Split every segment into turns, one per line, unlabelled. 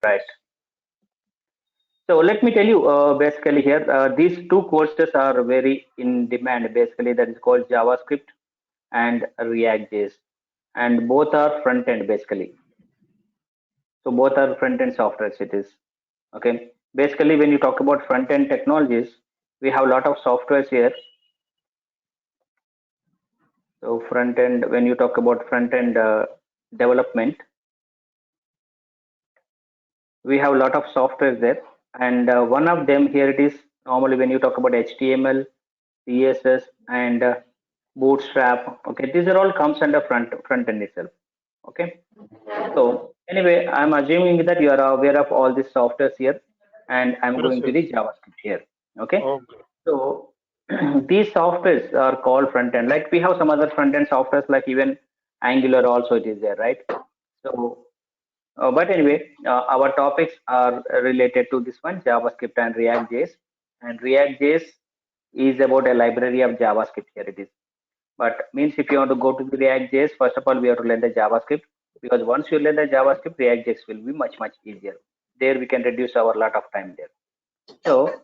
Right. So let me tell you, basically here, these two courses are very in demand. Basically, that is called JavaScript and React.Js, and both are front end basically. So both are front end softwares. It is okay. Basically, when you talk about front end technologies, we have a lot of softwares here. So front end, when you talk about front end development, we have a lot of softwares there, and one of them here it is normally when you talk about HTML, CSS, and Bootstrap. Okay, these are all comes under front end itself. Okay, so anyway, I'm assuming that you are aware of all these softwares here, and I'm going to the JavaScript here. Okay, so these softwares are called front end. Like we have some other front end softwares, like even Angular also it is there, right? So but anyway, our topics are related to this one, JavaScript and React.Js. And React.Js is about a library of JavaScript here it is. But means if you want to go to the React.Js, first of all, we have to learn the JavaScript, because once you learn the JavaScript, React.Js will be much easier. There we can reduce our lot of time there. So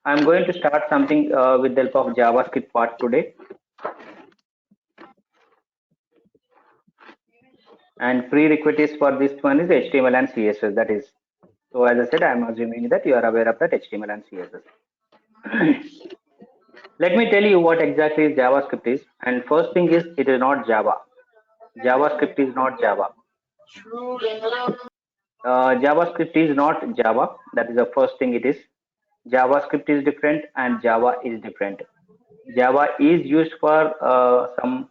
I'm going to start something with the help of JavaScript part today. And prerequisites for this one is HTML and CSS. That is, so as I said, I'm assuming that you are aware of that HTML and CSS. Let me tell you what exactly is JavaScript is. And first thing is, it is not Java. JavaScript is not Java. JavaScript is not Java. That is the first thing it is. JavaScript is different and Java is different. Java is used for some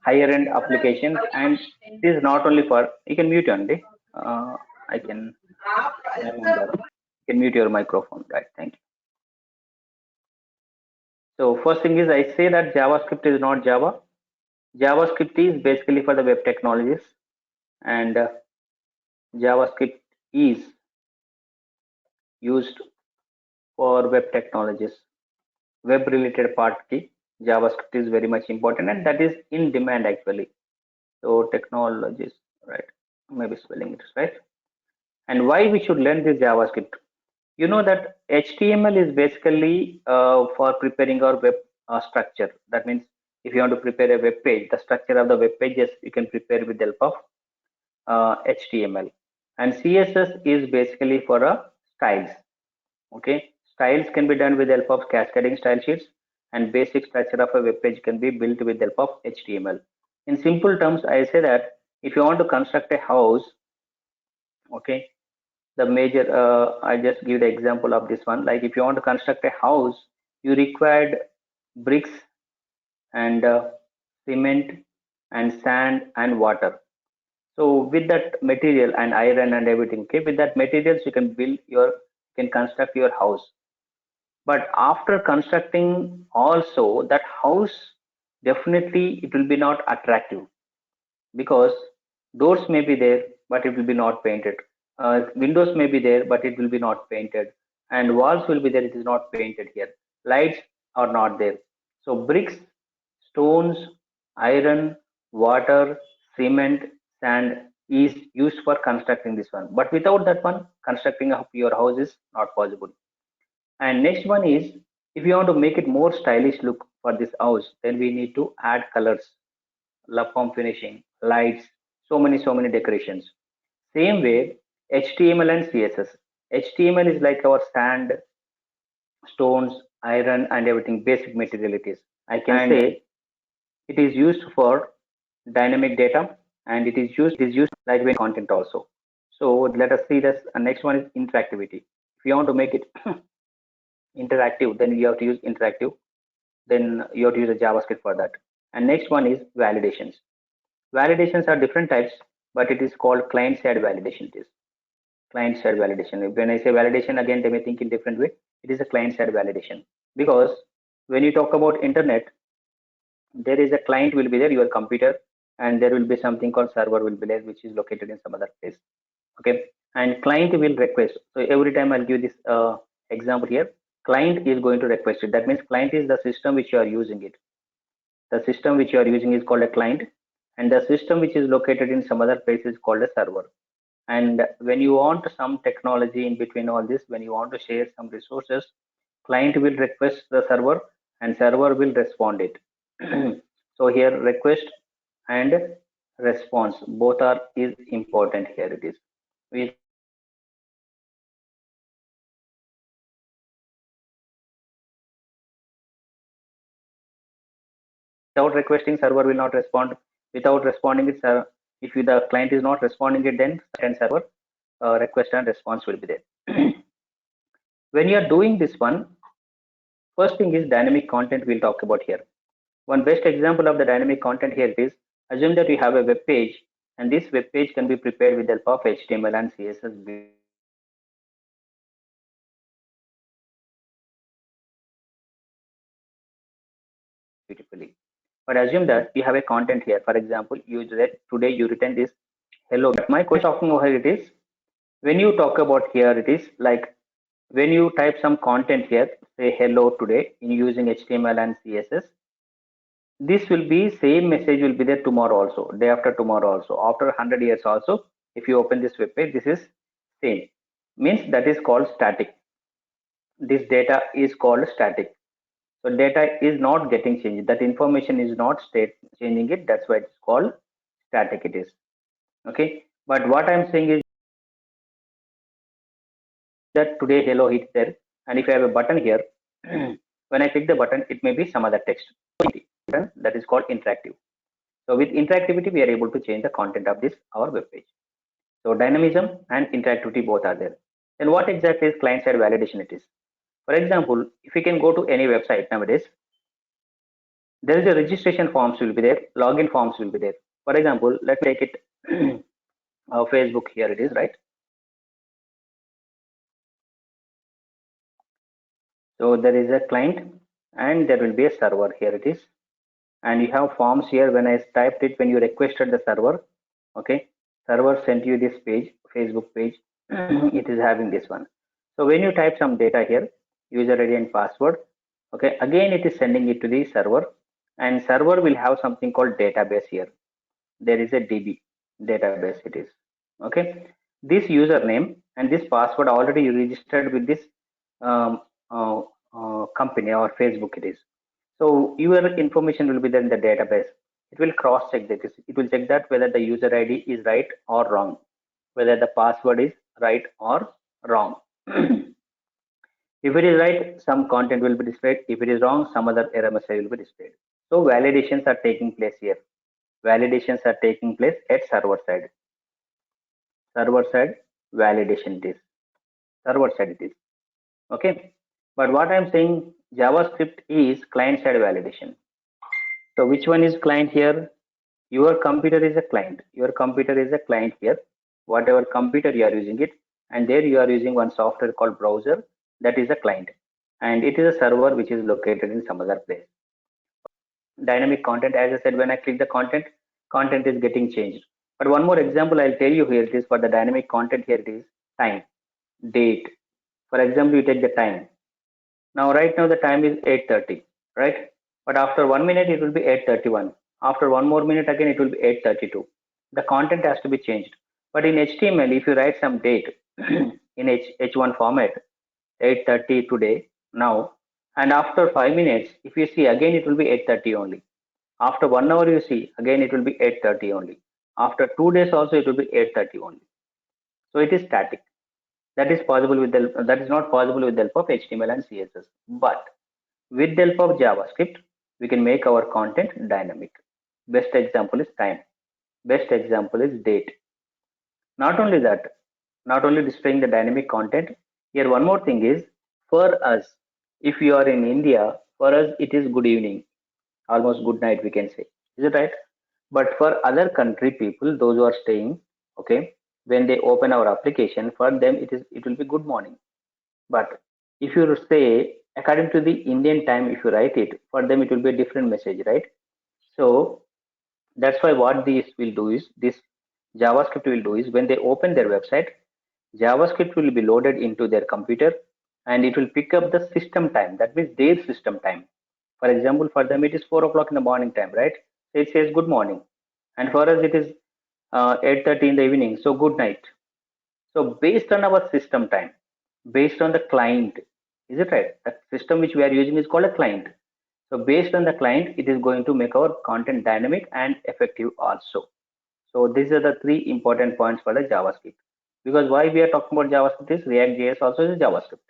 higher end applications, and it is not only for, you can mute only. I can remember. You can mute your microphone, right? Thank you. So first thing is, I say that JavaScript is not Java. JavaScript is basically for the web technologies, and JavaScript is used for web technologies. Web related part key, JavaScript is very much important, and that is in demand actually. So technologies, right? Maybe spelling it right. And why we should learn this JavaScript? You know that HTML is basically for preparing our web structure. That means if you want to prepare a web page, the structure of the web pages you can prepare with the help of HTML. And CSS is basically for styles. Okay, styles can be done with the help of cascading style sheets, and basic structure of a web page can be built with the help of HTML. In simple terms, I say that if you want to construct a house, okay, the major I just give the example of this one. Like if you want to construct a house, you required bricks and cement and sand and water. So with that material and iron and everything, okay, with that materials you can construct your house. But after constructing also, that house, definitely it will be not attractive, because doors may be there but it will be not painted, windows may be there but it will be not painted, and walls will be there, it is not painted here, lights are not there. So bricks, stones, iron, water, cement, sand is used for constructing this one, but without that one, constructing of your house is not possible. And next one is, if you want to make it more stylish look for this house, then we need to add colors, love form finishing, lights, so many decorations. Same way, HTML and CSS. HTML is like our sand, stones, iron, and everything, basic material it is. I can say it is used for dynamic data, and it is used like when content also. So let us see this. Next one is interactivity. If you want to make it interactive, then you have to use interactive, then you have to use a JavaScript for that. And next one is validations. Validations are different types, but it is called client side validation. It is client side validation. When I say validation, again they may think in different way. It is a client side validation, because when you talk about internet, there is a client will be there, your computer, and there will be something called server will be there, which is located in some other place. Okay, and client will request. So every time I'll give this example here, client is going to request it. That means client is the system which you are using it. The system which you are using is called a client, and the system which is located in some other place is called a server. And when you want some technology in between all this, when you want to share some resources, client will request the server and server will respond it. So here request and response both are is important here. It is without requesting server will not respond, without response server will not respond. Without requesting server will not respond, without responding it if the client is not responding it, then and server request and response will be there. When you are doing this one, first thing is dynamic content we'll talk about here. One best example of the dynamic content here is, assume that you have a web page and this web page can be prepared with the help of HTML and CSS beautifully. But assume that you have a content here and this content is not getting changed. Beautifully. But assume that you have a content here. For example, you read today you written this hello. But my question talking over here it is, when you talk about here it is like when you type some content here, say hello today in using HTML and CSS, this will be same message will be there tomorrow also, day after tomorrow also, after 100 years also. If you open this web page, this is same, means that is called static. This data is called static. So data is not getting changed, that information is not state changing it, that's why it's called static it is. Okay, but what I'm saying is that today hello hit there, and if I have a button here, when I click the button it may be some other text. That is called interactive. So with interactivity we are able to change the content of this our web page. So dynamism and interactivity both are there. Then what exactly is client side validation it is? For example, if you can go to any website nowadays, there is a registration forms will be there, login forms will be there. For example, let's take it Facebook here it is, right? So there is a client and there will be a server here it is, and you have forms here. When I typed it, when you requested the server, okay, server sent you this page, Facebook page. It is having this one. So when you type some data here, user ID and password, okay, again it is sending it to the server, and server will have something called database here. There is a DB database it is, okay. This username and this password already registered with this um, company or Facebook it is. So your information will be there in the database. It will cross check that. It will check that whether the user ID is right or wrong, whether the password is right or wrong. If it is right, some content will be displayed. If it is wrong, some other error message will be displayed. So validations are taking place here. Validations are taking place at server side. Server side validation it is. Server side it is. Okay. But what I'm saying, JavaScript is client side validation. So which one is client here? Your computer is a client. Your computer is a client here. Whatever computer you are using it, and there you are using one software called browser, that is a client, and it is a server which is located in some other place. Dynamic content, as I said, when I click the content, content is getting changed. But one more example I'll tell you here, it is for the dynamic content here, it is time, date. For example, you take the time. Now right now the time is 8:30, right? But after 1 minute it will be 8:31. After one more minute again it will be 8:32. The content has to be changed. But in HTML, if you write some date in H1 format, 8:30 today, now, and after 5 minutes, if you see again it will be 8:30 only. After 1 hour you see again it will be 8:30 only. After 2 days also it will be 8:30 only. So it is static. That is possible with the that is not possible with the help of HTML and CSS. But with the help of JavaScript, we can make our content dynamic. Best example is time. Best example is date. Not only that, not only displaying the dynamic content, here one more thing is, for us, if you are in India, for us it is good evening, almost good night we can say. Is it right? But for other country people, those who are staying, okay, when they open our application, for them it will be good morning. But if you say according to the Indian time, if you write it, for them it will be a different message, right? So that's why what this JavaScript will do is, when they open their website, JavaScript will be loaded into their computer and it will pick up the system time. That means their system time. For example, for them it is 4 o'clock in the morning time, right? So it says good morning, and for us it is 8:30 in the evening. So good night. So based on our system time, based on the client, is it right? The system which we are using is called a client. So based on the client, it is going to make our content dynamic and effective also. So these are the three important points for the JavaScript. Because why we are talking about JavaScript is React.js also is JavaScript.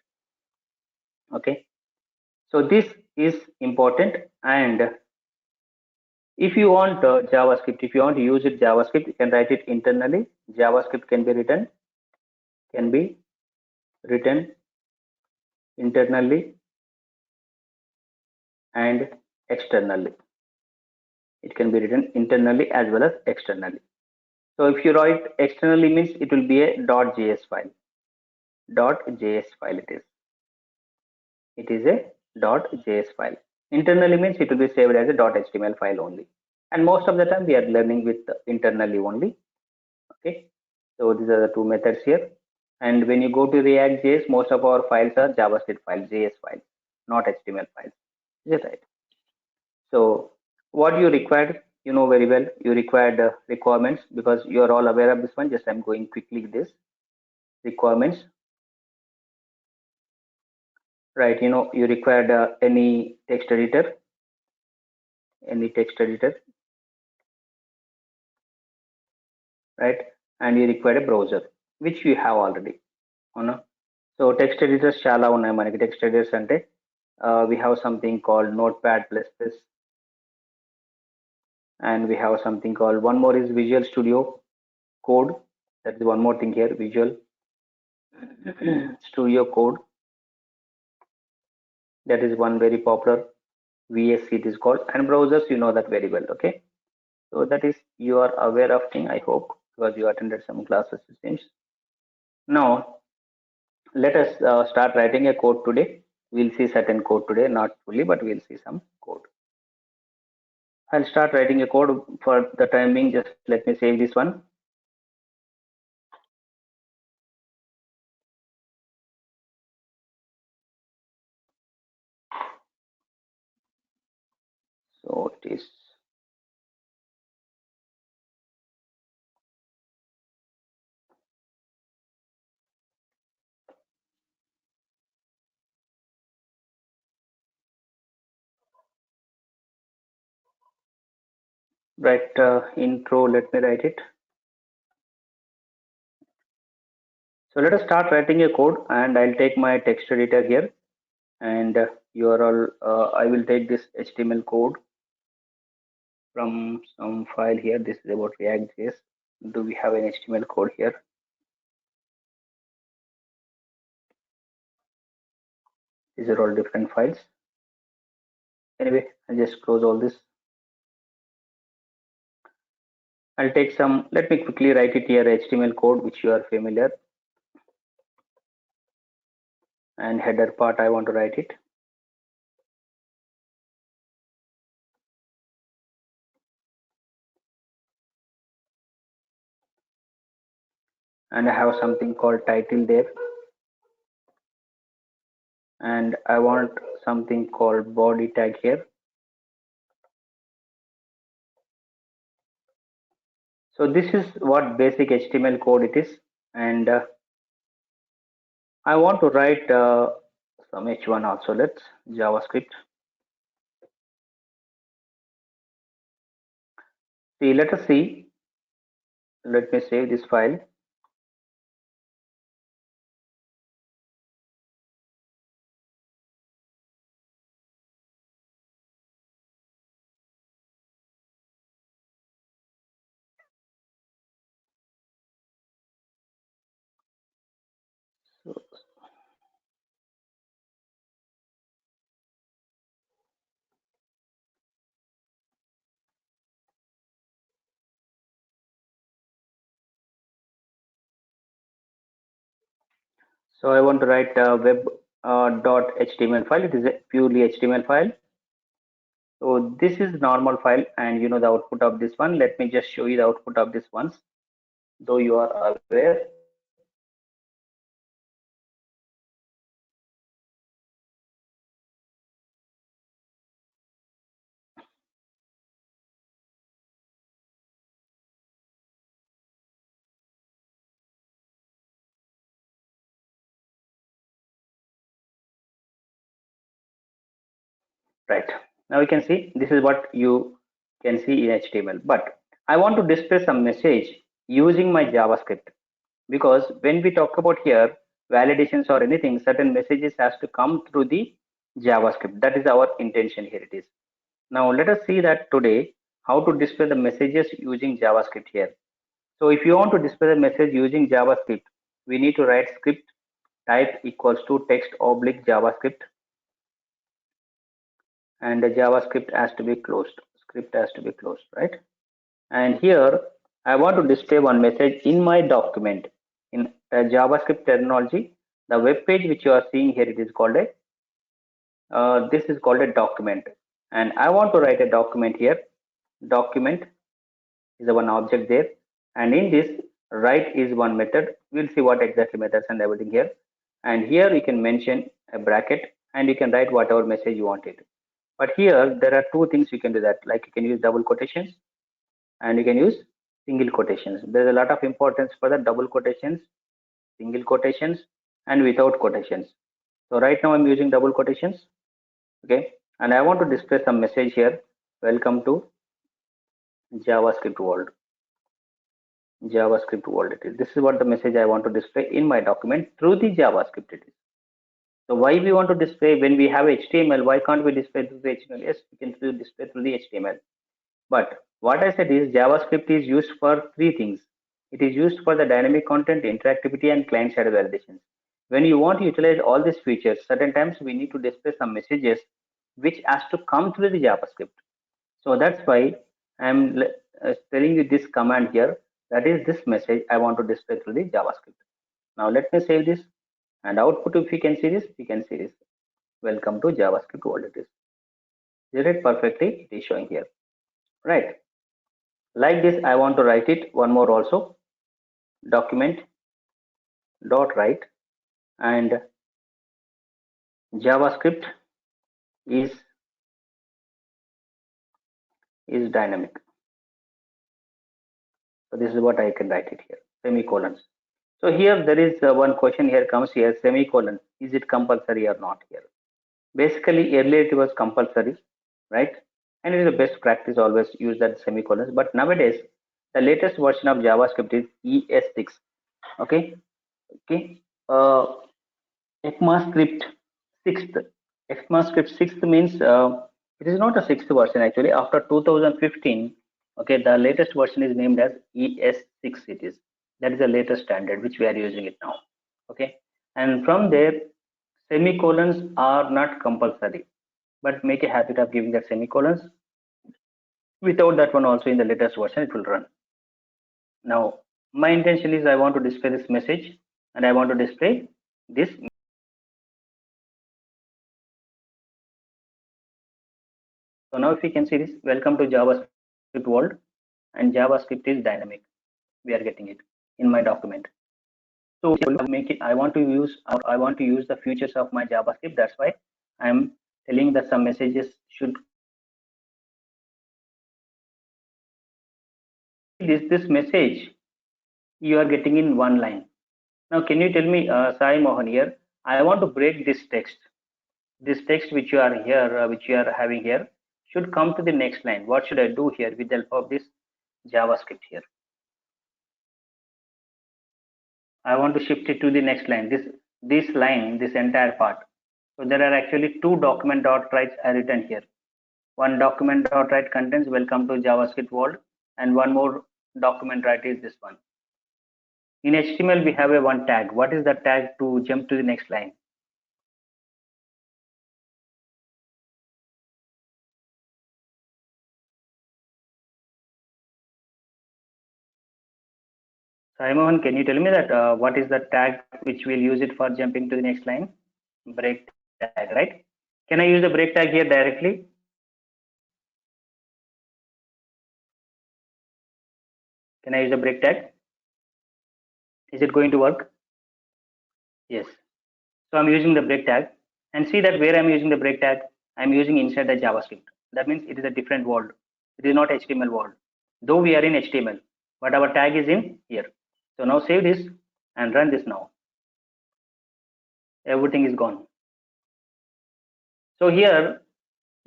Okay. So this is important. And if you want JavaScript, if you want to use it JavaScript, you can write it internally. JavaScript can be written internally and externally. It can be written internally as well as externally. So if you write externally means it will be a .js file. .js file it is. It is a .js file. Internally means it will be saved as a .html file only. And most of the time we are learning with internally only. Okay. So these are the two methods here. And when you go to React.js, most of our files are JavaScript files, JS files, not HTML files. Is it right? So what you required, you know very well, you required requirements because you are all aware of this one. Just I'm going quickly with this requirements, right? You know, you required any text editor, right? And you required a browser, which you have already. అవునా? So text editors చాలా ఉన్నాయి మనకి. Text editors అంటే we have something called Notepad++, and we have something called, one more is Visual Studio Code. That is one more thing here, Visual Studio Code. That is one very popular VSC it is called, and browsers you know that very well. Okay, so that is you are aware of thing, I hope, because you attended some classes it seems. Now let us start writing a code today. We'll see certain code today, not fully, but we'll see some code. I'll start writing a code. For the time being, just let me save this one. So it is right intro. Let me write it. So let us start writing a code, and I'll take my text editor here, and URL. I will take this HTML code from some file here. This is about React.js. Do we have an HTML code here? These are all different files. Anyway, I'll just close all this. I'll take some, let me quickly write it here, HTML code, which you are familiar. And header part, I want to write it. And I have something called title there. And I want something called body tag here. So this is what basic HTML code it is. And I want to write some H1 also. Let's JavaScript. See, let us see. Let me save this file. So I want to write a web dot HTML file. It is a purely HTML file. So this is normal file, and you know the output of this one. Let me just show you the output of this once, though you are aware. right? Now you can see this is what you can see in HTML, but I want to display some message using my JavaScript, because when we talk about here validations or anything, certain messages has to come through the JavaScript. That is our intention here. It is. Now let us see that today how to display the messages using JavaScript here. So if you want to display the message using JavaScript, we need to write script type equals to text oblique JavaScript, and the JavaScript has to be closed. Script has to be closed, right? And here I want to display one message in my document. In JavaScript terminology, the web page which you are seeing here, it is called a this is called a document, and I want to write a document here. Document is the one object there, and in this write is one method. We'll see what exactly methods and everything here. And here you can mention a bracket and you can write whatever message you wanted. But here there are two things you can do that, like you can use double quotations and you can use single quotations. There's a lot of importance for the double quotations, single quotations, and without quotations. So right now I'm using double quotations, okay, and I want to display some message here. Welcome to JavaScript world. JavaScript world it is. This is what the message I want to display in my document through the JavaScript it is. So why we want to display when we have HTML? Why can't we display through the HTML? Yes, we can display through the HTML. But what I said is JavaScript is used for three things. It is used for the dynamic content, interactivity, and client-side validations. When you want to utilize all these features, certain times we need to display some messages which has to come through the JavaScript. So that's why I'm telling you this command here. That is this message I want to display through the JavaScript. Now let me save this and output. If you can see this, you can see this. Welcome to JavaScript world. It is. Did it perfectly? It is showing here. Right. Like this, I want to write it one more also. Document dot write, and JavaScript is dynamic. So this is what I can write it here. Semicolons. So here there is one question here comes here, semicolon. Is it compulsory or not here? Basically earlier it was compulsory, right? And it is a best practice, always use that semicolons. But nowadays the latest version of JavaScript is ES6. Okay. Okay. ECMAScript 6th. ECMAScript 6th means it is not a 6th version actually. After 2015, okay, the latest version is named as ES6. It is, that is the latest standard which we are using it now. Okay, and from there semicolons are not compulsory, but make a habit of giving that semicolons. Without that one also in the latest version it will run. Now my intention is I want to display this message and I want to display this. So now if you can see this, welcome to JavaScript world, and JavaScript is dynamic. We are getting it in my document. So make it. I want to use the features of my JavaScript. That's why I'm telling that some messages should. This message you are getting in one line. Now can you tell me, Sai Mohan here? I want to break this text. This text which you are here, which you are having here, should come to the next line. What should I do here with the help of this JavaScript here? I want to shift it to the next line. This line, this entire part. So there are actually two document dot writes are written here. One document dot write contains welcome to JavaScript world, and one more document write is this one. In HTML we have a one tag. What is the tag to jump to the next line? Simon, can you tell me that what is the tag which we'll use it for jumping to the next line? Break tag, right? Can I use the break tag here directly? Can I use the break tag? Is it going to work? Yes. So I'm using the break tag, and see that where I'm using the break tag, I'm using inside the JavaScript. That means it is a different world. It is not HTML world. Though we are in HTML, but our tag is in here. So now save this and run this now. Everything is gone. So here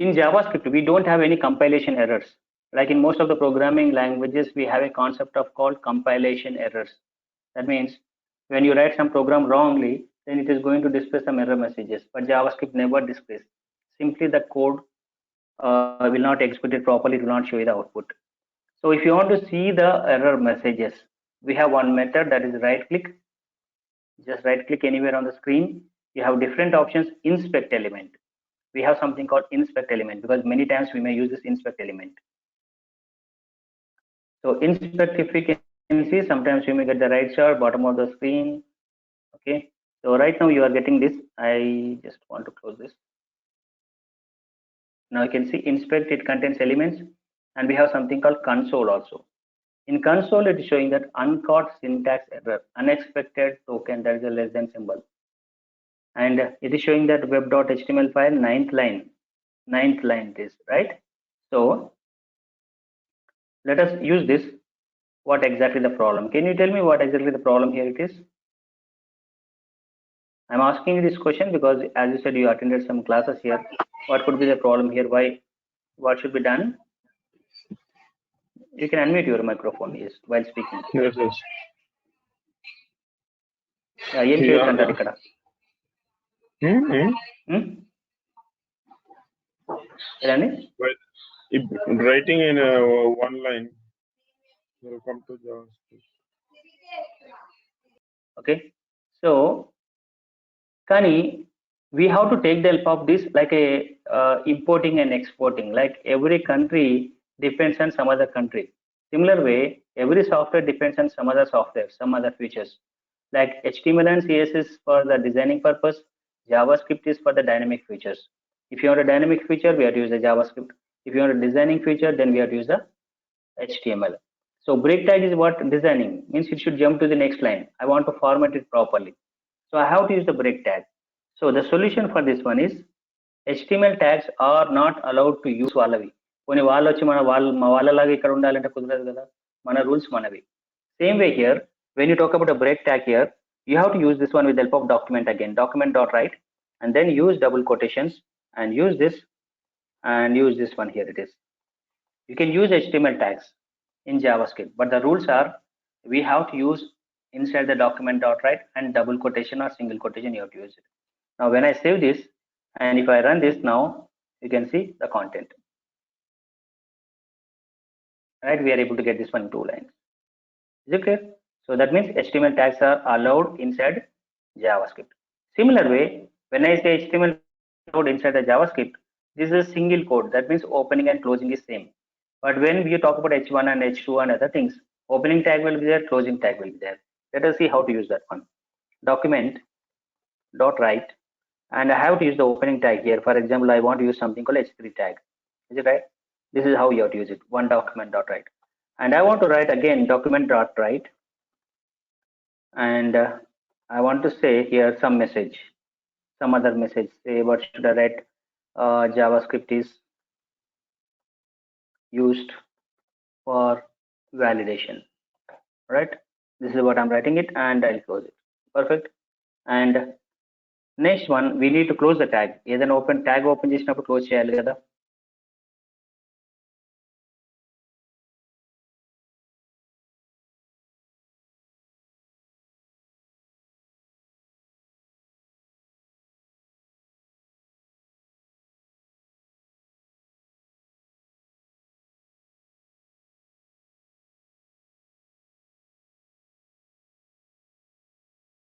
In JavaScript, we don't have any compilation errors. Like in most of the programming languages, we have a concept of called compilation errors. That means when you write some program wrongly, then it is going to display some error messages. But JavaScript never displays. Simply the code will not execute it properly, it will not show you the output. So if you want to see the error messages, we have one method, that is right click. Just right click anywhere on the screen. You have different options. Inspect element. We have something called inspect element because many times we may use this inspect element. So inspect, if we can see, sometimes you may get the right side bottom of the screen. Okay, so right now you are getting this. I just want to close this. Now you can see inspect, it contains elements, and we have something called console also. In console, it is showing that uncaught syntax error, unexpected token, that is a less than symbol. And it is showing that web.html file, ninth line this, right? So let us use this. What exactly the problem? Can you tell me what exactly the problem here it is? I'm asking you this question because as you said, you attended some classes here. What could be the problem here? Why? What should be done? You can unmute your microphone, yes, while speaking.
Yes, yes.
Yeah, ఏం చేయొద్దంటారు ఇక్కడ?
Writing in one line. Welcome to JavaScript.
Okay, so Kani, we have to take the help of this like a importing and exporting. Like every country depends on some other country. Similar way, every software depends on some other software, some other features. Like HTML and CSS is for the designing purpose. JavaScript is for the dynamic features. If you want a dynamic feature, we have to use the JavaScript. If you want a designing feature, then we have to use the HTML. So break tag is what designing means. It should jump to the next line. I want to format it properly. So I have to use the break tag. So the solution for this one is HTML tags are not allowed to use వాళ్ళవి. కొన్ని వాళ్ళు వచ్చి మా వాళ్ళలాగా ఇక్కడ ఉండాలంటే కుదరదు కదా. మన రూల్స్ మనవి. Same way here, when you talk about a break tag here, you have to use this one with the help of document again. Document.write and then use double quotations and use this one here it is. You can use HTML tags in JavaScript, but the rules are we have to use inside the document.write and double quotation or single quotation. You have to use it. Now when I save this and if I run this now, you can see the content, right? We are able to get this one in 2 lines. Is it clear? So that means HTML tags are allowed inside JavaScript. Similar way, when I say HTML code inside the JavaScript, this is a single code. That means opening and closing is same. But when we talk about H1 and H2 and other things, opening tag will be there, closing tag will be there. Let us see how to use that one. Document.write, and I have to use the opening tag here. For example, I want to use something called H3 tag. Is it right? This is how you have to use it. One document.write, and I want to write again document.write, and I want to say here some message, some other message. Say what should I write? JavaScript is used for validation, right? This is what I'm writing it, and I'll close it. Perfect. And next one, we need to close the tag. Either open tag open చేసినప్పుడు close చేయాలి కదా.